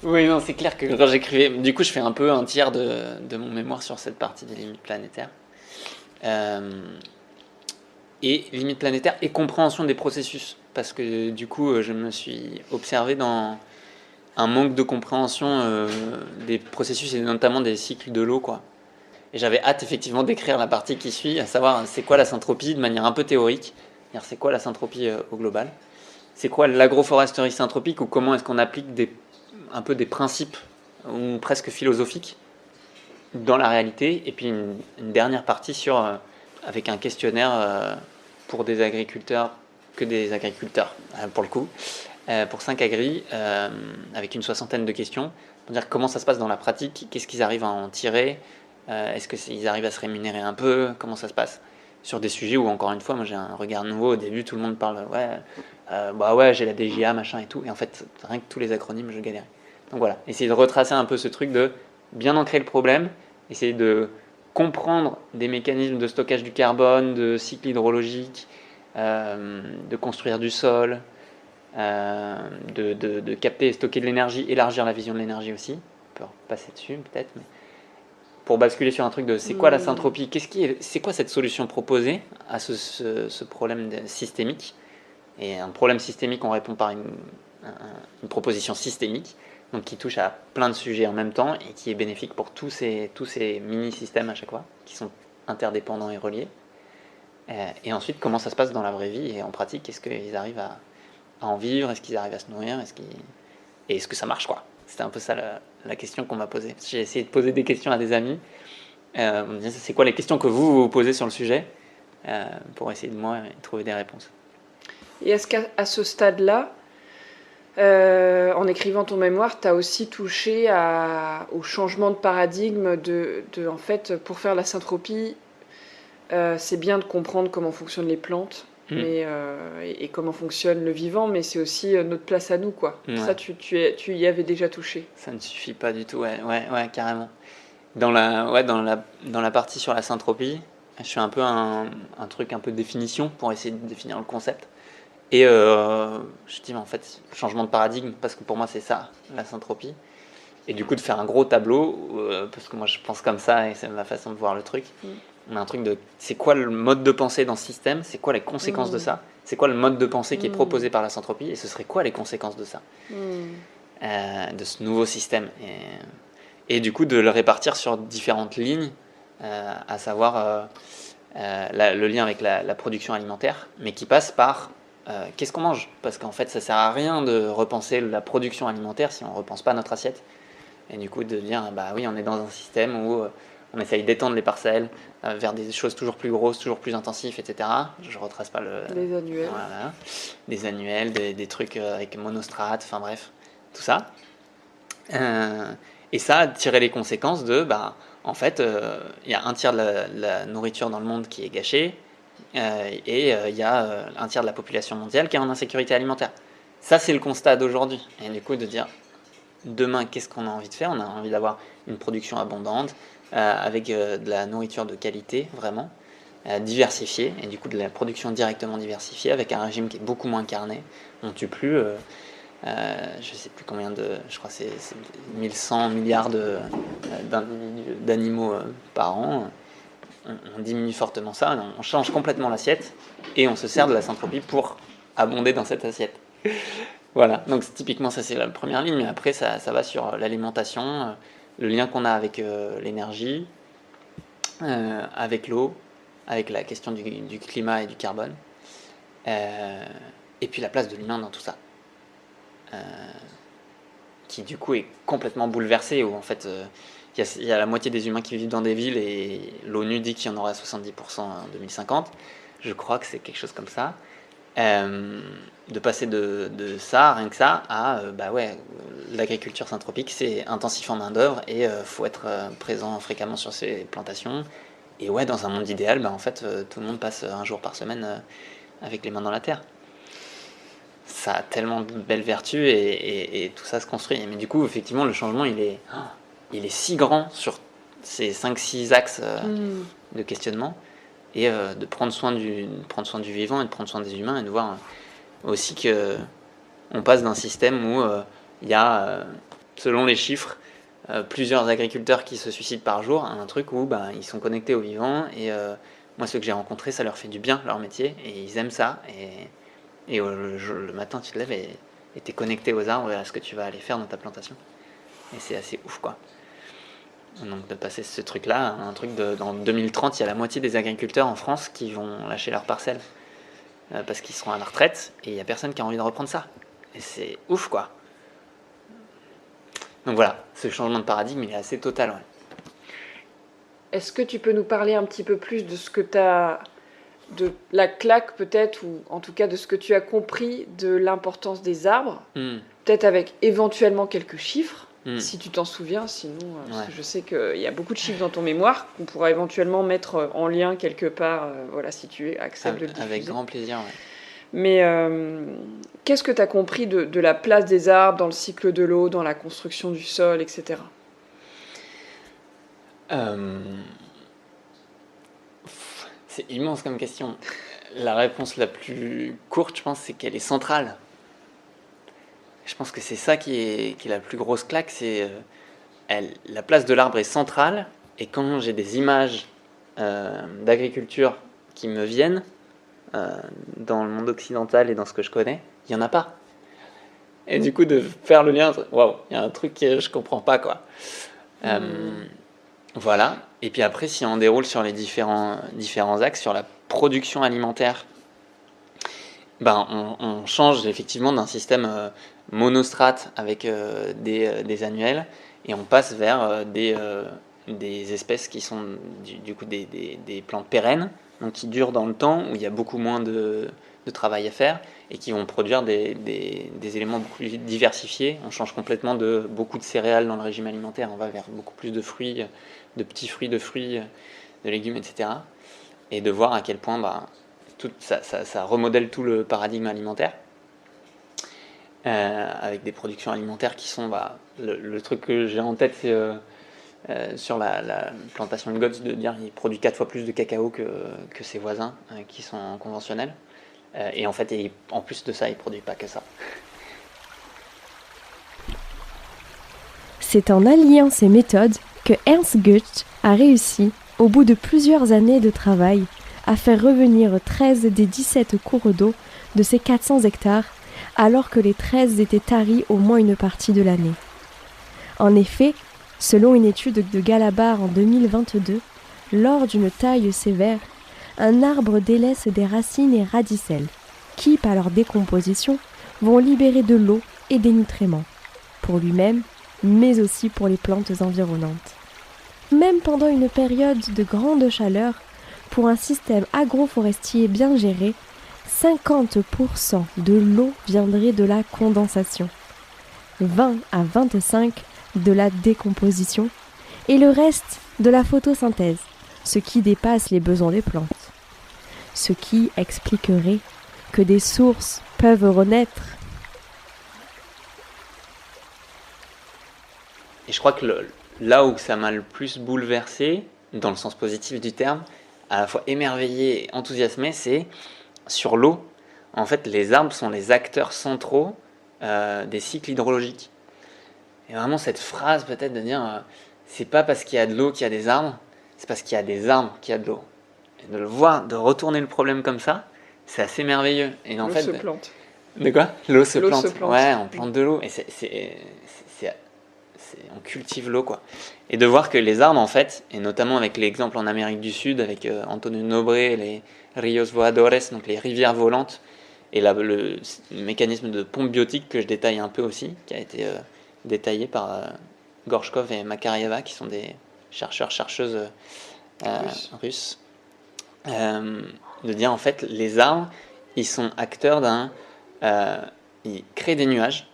Oui, non, c'est clair que quand j'écrivais, du coup, je fais un peu un tiers de mon mémoire sur cette partie des limites planétaires. Et limites planétaires et compréhension des processus. Parce que du coup, je me suis observé dans un manque de compréhension des processus et notamment des cycles de l'eau, quoi. Et j'avais hâte effectivement d'écrire la partie qui suit, à savoir c'est quoi la syntropie de manière un peu théorique. C'est quoi la syntropie au global? C'est quoi l'agroforesterie syntropique ou comment est-ce qu'on applique un peu des principes ou presque philosophiques dans la réalité? Et puis une dernière partie avec un questionnaire pour des agriculteurs, que des agriculteurs pour le coup, pour 5 agris, avec une 60aine de questions, pour dire comment ça se passe dans la pratique, qu'est-ce qu'ils arrivent à en tirer, est-ce qu'ils arrivent à se rémunérer un peu, comment ça se passe sur des sujets où, encore une fois, moi j'ai un regard nouveau. Au début, tout le monde parle, ouais, j'ai la DGA, machin et tout, et en fait, rien que tous les acronymes, je galérais. Donc voilà, essayer de retracer un peu ce truc de bien ancrer le problème, essayer de comprendre des mécanismes de stockage du carbone, de cycle hydrologique, de construire du sol, de capter et stocker de l'énergie, élargir la vision de l'énergie aussi. On peut passer dessus peut-être, mais pour basculer sur un truc de c'est quoi la syntropie, c'est quoi cette solution proposée à ce problème systémique. Et un problème systémique, on répond par une proposition systémique, donc qui touche à plein de sujets en même temps et qui est bénéfique pour tous ces mini-systèmes à chaque fois, qui sont interdépendants et reliés. Et ensuite, comment ça se passe dans la vraie vie et en pratique? Est-ce qu'ils arrivent à en vivre? Est-ce qu'ils arrivent à se nourrir? Et est-ce que ça marche, quoi? C'était un peu ça la question qu'on m'a posée. J'ai essayé de poser des questions à des amis. On me disait, c'est quoi les questions que vous posez sur le sujet, pour essayer de moi trouver des réponses. Et est-ce qu'à ce stade-là, en écrivant ton mémoire, tu as aussi touché au changement de paradigme en fait, pour faire la syntropie, c'est bien de comprendre comment fonctionnent les plantes et comment fonctionne le vivant, mais c'est aussi notre place à nous, quoi. Ouais. Ça, tu y avais déjà touché. Ça ne suffit pas du tout, ouais, carrément. Dans la partie sur la syntropie, je fais un peu un truc un peu de définition pour essayer de définir le concept. Et je dis, mais en fait, changement de paradigme, parce que pour moi, c'est ça, la syntropie. Et du coup, de faire un gros tableau, parce que moi, je pense comme ça, et c'est ma façon de voir le truc. On a un truc de, c'est quoi le mode de pensée dans ce système? C'est quoi les conséquences de ça? C'est quoi le mode de pensée qui est proposé par la syntropie? Et ce serait quoi les conséquences de ça? De ce nouveau système. Et du coup, de le répartir sur différentes lignes, à savoir le lien avec la production alimentaire, mais qui passe par qu'est-ce qu'on mange? Parce qu'en fait, ça sert à rien de repenser la production alimentaire si on ne repense pas notre assiette. Et du coup, de dire, bah oui, on est dans un système où on essaye d'étendre les parcelles vers des choses toujours plus grosses, toujours plus intensives, etc. Je ne retrace pas les annuels. Voilà. Des annuels, des trucs avec monostrates, enfin bref, tout ça. Et ça, tirer les conséquences de, en fait, il y a un tiers de la nourriture dans le monde qui est gâchée, et il y a un tiers de la population mondiale qui est en insécurité alimentaire. Ça, c'est le constat d'aujourd'hui. Et du coup, de dire, demain, qu'est-ce qu'on a envie de faire? On a envie d'avoir une production abondante, avec de la nourriture de qualité, vraiment, diversifiée, et du coup de la production directement diversifiée, avec un régime qui est beaucoup moins carné. On ne tue plus, je ne sais plus combien je crois que c'est 1100 milliards d'animaux par an. On diminue fortement ça, on change complètement l'assiette, et on se sert de la syntropie pour abonder dans cette assiette. Voilà, donc typiquement ça c'est la première ligne, mais après ça va sur l'alimentation, le lien qu'on a avec l'énergie, avec l'eau, avec la question du climat et du carbone, et puis la place de l'humain dans tout ça, qui du coup est complètement bouleversée, où en fait il y a la moitié des humains qui vivent dans des villes, et l'ONU dit qu'il y en aura 70% en 2050. Je crois que c'est quelque chose comme ça. De passer de ça, rien que ça, à l'agriculture syntropique, c'est intensif en main-d'œuvre et faut être présent fréquemment sur ces plantations. Et ouais, dans un monde idéal, en fait, tout le monde passe un jour par semaine avec les mains dans la terre. Ça a tellement de belles vertus et tout ça se construit. Mais du coup, effectivement, le changement, il est si grand sur ces 5-6 axes de questionnement et de prendre soin du vivant et de prendre soin des humains et de voir aussi que on passe d'un système où il y a, selon les chiffres, plusieurs agriculteurs qui se suicident par jour à un truc où ils sont connectés au vivant et moi ceux que j'ai rencontrés ça leur fait du bien leur métier et ils aiment ça et le matin tu te lèves et t'es connecté aux arbres et à ce que tu vas aller faire dans ta plantation et c'est assez ouf quoi. Donc de passer ce truc là à un truc dans 2030 il y a la moitié des agriculteurs en France qui vont lâcher leurs parcelles parce qu'ils seront à la retraite et il n'y a personne qui a envie de reprendre ça et c'est ouf quoi. Donc voilà, ce changement de paradigme, il est assez total. Ouais. Est-ce que tu peux nous parler un petit peu plus de ce que tu as, de la claque peut-être, ou en tout cas de ce que tu as compris de l'importance des arbres, peut-être avec éventuellement quelques chiffres, si tu t'en souviens, sinon, parce que je sais qu'il y a beaucoup de chiffres dans ton mémoire qu'on pourra éventuellement mettre en lien quelque part, si tu acceptes de le diffuser. Avec grand plaisir, ouais. Mais qu'est-ce que tu as compris de la place des arbres dans le cycle de l'eau, dans la construction du sol, etc. C'est immense comme question. La réponse la plus courte, je pense, c'est qu'elle est centrale. Je pense que c'est ça qui est la plus grosse claque. C'est la place de l'arbre est centrale. Et quand j'ai des images d'agriculture qui me viennent, dans le monde occidental et dans ce que je connais, il n'y en a pas. Et du coup, de faire le lien, waouh, il y a un truc que je comprends pas, quoi. Voilà. Et puis après, si on déroule sur les différents axes, sur la production alimentaire, on change effectivement d'un système monostrate avec des annuels et on passe vers des espèces qui sont du coup des plantes pérennes, donc qui durent dans le temps, où il y a beaucoup moins de travail à faire et qui vont produire des éléments beaucoup plus diversifiés. On change complètement de beaucoup de céréales dans le régime alimentaire, on va vers beaucoup plus de fruits, de petits fruits, de légumes, etc. Et de voir à quel point tout ça remodèle tout le paradigme alimentaire, avec des productions alimentaires qui sont... le truc que j'ai en tête, c'est... sur la plantation de Götz, de dire qu'il produit 4 fois plus de cacao que ses voisins qui sont conventionnels. Et en fait, en plus de ça, il ne produit pas que ça. C'est en alliant ces méthodes que Ernst Götz a réussi, au bout de plusieurs années de travail, à faire revenir 13 des 17 cours d'eau de ces 400 hectares, alors que les 13 étaient taris au moins une partie de l'année. En effet, selon une étude de Galabar en 2022, lors d'une taille sévère, un arbre délaisse des racines et radicelles, qui, par leur décomposition, vont libérer de l'eau et des nutriments, pour lui-même, mais aussi pour les plantes environnantes. Même pendant une période de grande chaleur, pour un système agroforestier bien géré, 50% de l'eau viendrait de la condensation, 20 à 25% de la décomposition et le reste de la photosynthèse, ce qui dépasse les besoins des plantes. Ce qui expliquerait que des sources peuvent renaître. Et je crois que là où ça m'a le plus bouleversé, dans le sens positif du terme, à la fois émerveillé et enthousiasmé, c'est sur l'eau. En fait, les arbres sont les acteurs centraux des cycles hydrologiques. Et vraiment cette phrase peut-être de dire c'est pas parce qu'il y a de l'eau qu'il y a des arbres, c'est parce qu'il y a des arbres qu'il y a de l'eau. Et de le voir, de retourner le problème comme ça, c'est assez merveilleux. Et en L'eau fait, se plante. De quoi ? L'eau se L'eau plante. se plante. Ouais, on plante de l'eau. Et on cultive l'eau, quoi. Et de voir que les arbres, en fait, et notamment avec l'exemple en Amérique du Sud, avec Antonio Nobre, les Ríos Voadores, donc les rivières volantes, et le mécanisme de pompe biotique que je détaille un peu aussi, qui a été détaillé par Gorchkov et Makarieva, qui sont des chercheurs-chercheuses russes. de dire en fait les arbres, ils sont acteurs ils créent des nuages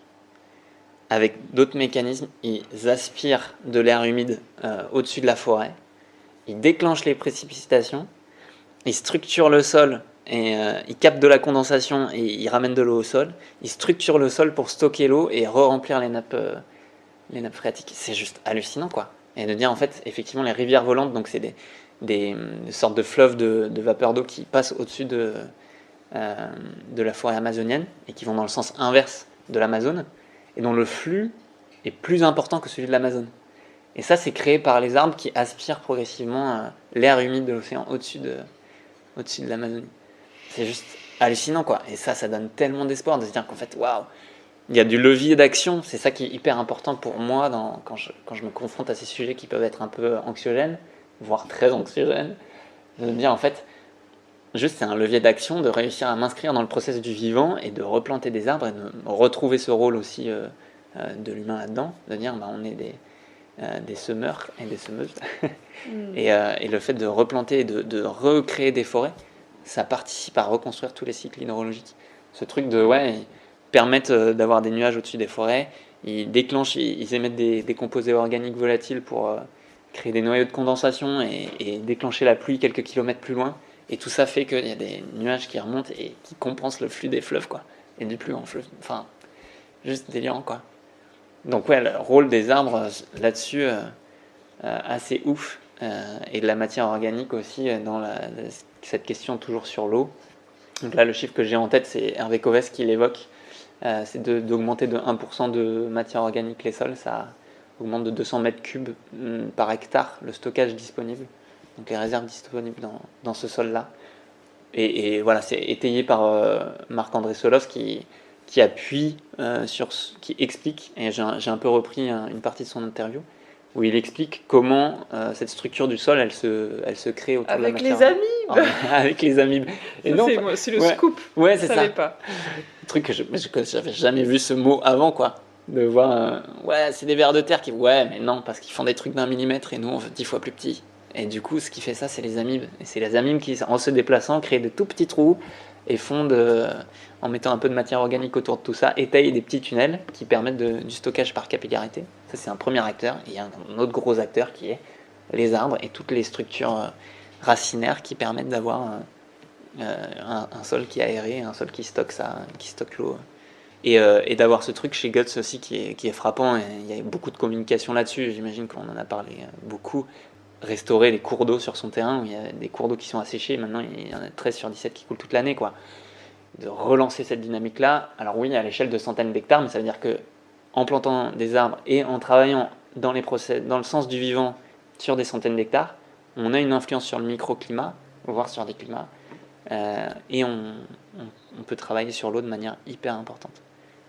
avec d'autres mécanismes, ils aspirent de l'air humide au-dessus de la forêt, ils déclenchent les précipitations, ils structurent le sol et ils captent de la condensation et ils ramènent de l'eau au sol, ils structurent le sol pour stocker l'eau et re-remplir les nappes phréatiques. C'est juste hallucinant quoi. Et de dire en fait effectivement les rivières volantes, donc c'est des sortes de fleuves de vapeur d'eau qui passent au-dessus de la forêt amazonienne et qui vont dans le sens inverse de l'Amazone et dont le flux est plus important que celui de l'Amazone. Et ça, c'est créé par les arbres qui aspirent progressivement l'air humide de l'océan au-dessus de l'Amazonie. C'est juste hallucinant, quoi. Et ça donne tellement d'espoir de se dire qu'en fait, waouh, il y a du levier d'action. C'est ça qui est hyper important pour moi quand je me confronte à ces sujets qui peuvent être un peu anxiogènes, voire très anxiogènes. De me dire, en fait, juste c'est un levier d'action de réussir à m'inscrire dans le processus du vivant et de replanter des arbres et de retrouver ce rôle aussi de l'humain là-dedans. De dire, bah, on est des semeurs et des semeuses. Et le fait de replanter et de recréer des forêts, ça participe à reconstruire tous les cycles hydrologiques. Ce truc de, ils permettent d'avoir des nuages au-dessus des forêts, ils déclenchent, ils émettent des composés organiques volatiles pour créer des noyaux de condensation et déclencher la pluie quelques kilomètres plus loin. Et tout ça fait qu'il y a des nuages qui remontent et qui compensent le flux des fleuves, quoi. Et du flux en fleuve. Enfin, juste délirant, quoi. Donc le rôle des arbres là-dessus, assez ouf. Et de la matière organique aussi, dans cette question toujours sur l'eau. Donc là, le chiffre que j'ai en tête, c'est Hervé Covès qui l'évoque. C'est d'augmenter de 1% de matière organique les sols. Ça augmente de 200 mètres cubes par hectare le stockage disponible. Donc les réserves disponibles dans ce sol-là. Et voilà, c'est étayé par Marc-André Solos qui appuie qui explique, et j'ai un peu repris une partie de son interview, où il explique comment cette structure du sol, elle se crée autour de la matière. Avec les amibes. Avec les amibes. Et non, c'est le scoop. Ouais, c'est ça. ça. Pas. Le truc que j'avais jamais vu ce mot avant, quoi. De voir, c'est des vers de terre qui, mais non, parce qu'ils font des trucs d'1 millimètre et nous on fait 10 fois plus petit. Et du coup, ce qui fait ça, c'est les amibes. Et c'est les amibes qui, en se déplaçant, créent de tout petits trous et en mettant un peu de matière organique autour de tout ça, étayent des petits tunnels qui permettent du stockage par capillarité. Ça, c'est un premier acteur. Et il y a un autre gros acteur qui est les arbres et toutes les structures racinaires qui permettent d'avoir un sol qui est aéré, un sol qui stocke l'eau. Et d'avoir ce truc chez Guts aussi qui est frappant. Et il y a beaucoup de communication là-dessus. J'imagine qu'on en a parlé beaucoup. Restaurer les cours d'eau sur son terrain où il y a des cours d'eau qui sont asséchés, maintenant il y en a 13 sur 17 qui coulent toute l'année, quoi. De relancer cette dynamique-là, alors oui, à l'échelle de centaines d'hectares, mais ça veut dire que en plantant des arbres et en travaillant dans le sens du vivant sur des centaines d'hectares, on a une influence sur le microclimat, voire sur des climats, et on peut travailler sur l'eau de manière hyper importante.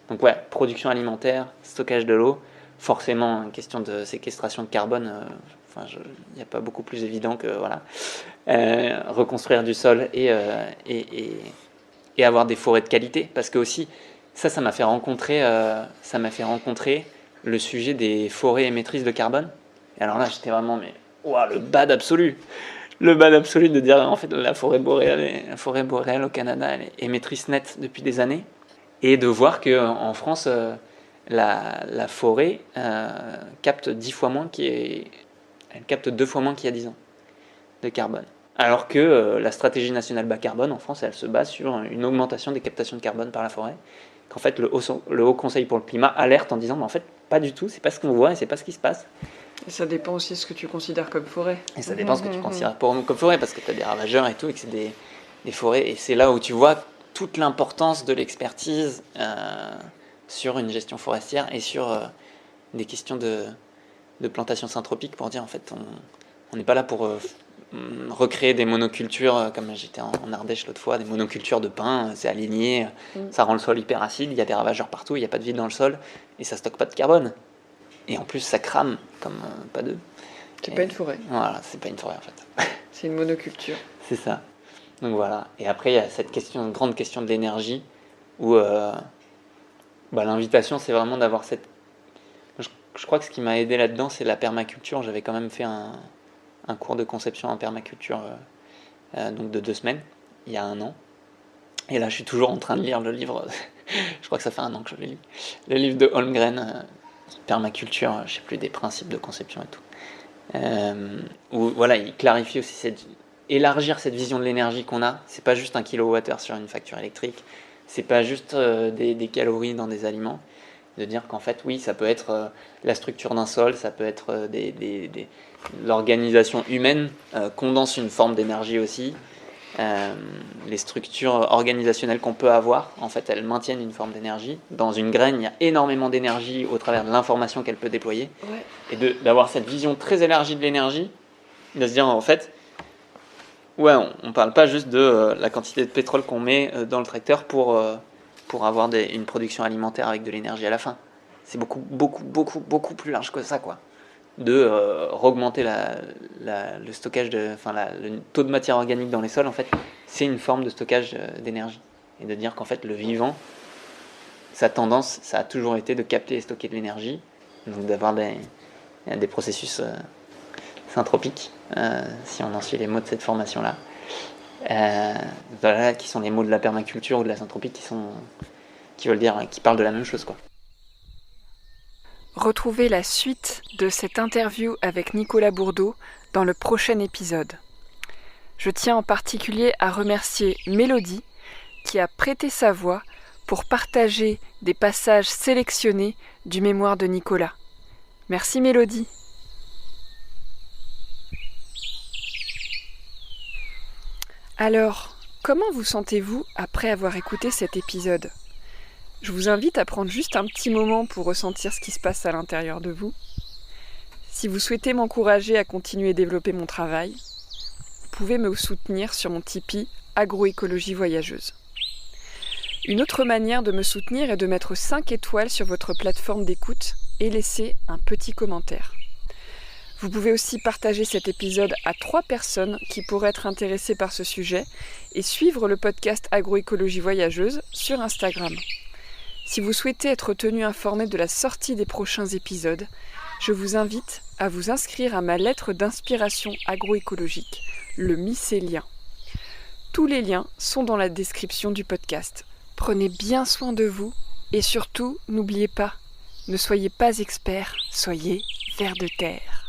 Donc production alimentaire, stockage de l'eau, forcément une question de séquestration de carbone. Il n'y a pas beaucoup plus évident que reconstruire du sol et avoir des forêts de qualité, parce que aussi ça m'a fait rencontrer le sujet des forêts émettrices de carbone. Et alors là j'étais vraiment le bad absolu de dire en fait la forêt boréale au Canada elle est émettrice nette depuis des années, et de voir que en France la forêt capte 10 fois moins elle capte 2 fois moins qu'il y a 10 ans de carbone. Alors que la stratégie nationale bas carbone en France, elle se base sur une augmentation des captations de carbone par la forêt. Qu'en fait, le Haut Conseil pour le climat alerte en disant en fait, pas du tout, c'est pas ce qu'on voit et c'est pas ce qui se passe. Et ça dépend aussi de ce que tu considères comme forêt. Et ça dépend de ce que tu considères comme forêt, parce que tu as des ravageurs et tout, et que c'est des forêts. Et c'est là où tu vois toute l'importance de l'expertise sur une gestion forestière et sur des questions de plantation syntropique, pour dire en fait on n'est pas là pour recréer des monocultures comme j'étais en Ardèche l'autre fois, des monocultures de pin, c'est aligné, ça rend le sol hyper acide, il y a des ravageurs partout, il n'y a pas de vide dans le sol et ça stocke pas de carbone, et en plus ça crame comme pas deux. C'est pas une forêt. Voilà, c'est pas une forêt en fait. C'est une monoculture. C'est ça. Donc voilà. Et après il y a cette grande question de l'énergie où l'invitation c'est vraiment d'avoir cette... Je crois que ce qui m'a aidé là-dedans, c'est la permaculture. J'avais quand même fait un cours de conception en permaculture donc de 2 semaines. il y a 1 an. Et là, je suis toujours en train de lire le livre, je crois que ça fait 1 an que je le lis, le livre de Holmgren, Permaculture, je sais plus, des principes de conception et tout. Où voilà, il clarifie aussi élargir cette vision de l'énergie qu'on a. C'est pas juste un kilowattheure sur une facture électrique, c'est pas juste des calories dans des aliments. De dire qu'en fait, oui, ça peut être la structure d'un sol, ça peut être l'organisation humaine condense une forme d'énergie aussi. Les structures organisationnelles qu'on peut avoir, en fait, elles maintiennent une forme d'énergie. Dans une graine, il y a énormément d'énergie au travers de l'information qu'elle peut déployer. Ouais. Et d'avoir cette vision très élargie de l'énergie, de se dire, en fait, ouais, on parle pas juste de la quantité de pétrole qu'on met dans le tracteur pour avoir une production alimentaire avec de l'énergie à la fin. C'est beaucoup plus large que ça, quoi. De augmenter le stockage le taux de matière organique dans les sols, en fait, c'est une forme de stockage d'énergie. Et de dire qu'en fait, le vivant, sa tendance, ça a toujours été de capter et stocker de l'énergie, donc d'avoir des processus synthropiques, si on en suit les mots de cette formation-là. Voilà, qui sont les mots de la permaculture ou de la synthropie qui parlent de la même chose, quoi. Retrouvez la suite de cette interview avec Nicolas Bourdeau dans le prochain épisode. Je tiens en particulier à remercier Mélodie qui a prêté sa voix pour partager des passages sélectionnés du mémoire de Nicolas. Merci Mélodie. Alors, comment vous sentez-vous après avoir écouté cet épisode ? Je vous invite à prendre juste un petit moment pour ressentir ce qui se passe à l'intérieur de vous. Si vous souhaitez m'encourager à continuer à développer mon travail, vous pouvez me soutenir sur mon Tipeee Agroécologie Voyageuse. Une autre manière de me soutenir est de mettre 5 étoiles sur votre plateforme d'écoute et laisser un petit commentaire. Vous pouvez aussi partager cet épisode à 3 personnes qui pourraient être intéressées par ce sujet et suivre le podcast Agroécologie Voyageuse sur Instagram. Si vous souhaitez être tenu informé de la sortie des prochains épisodes, je vous invite à vous inscrire à ma lettre d'inspiration agroécologique, le mycélien. Tous les liens sont dans la description du podcast. Prenez bien soin de vous et surtout, n'oubliez pas, ne soyez pas expert, soyez vers de terre.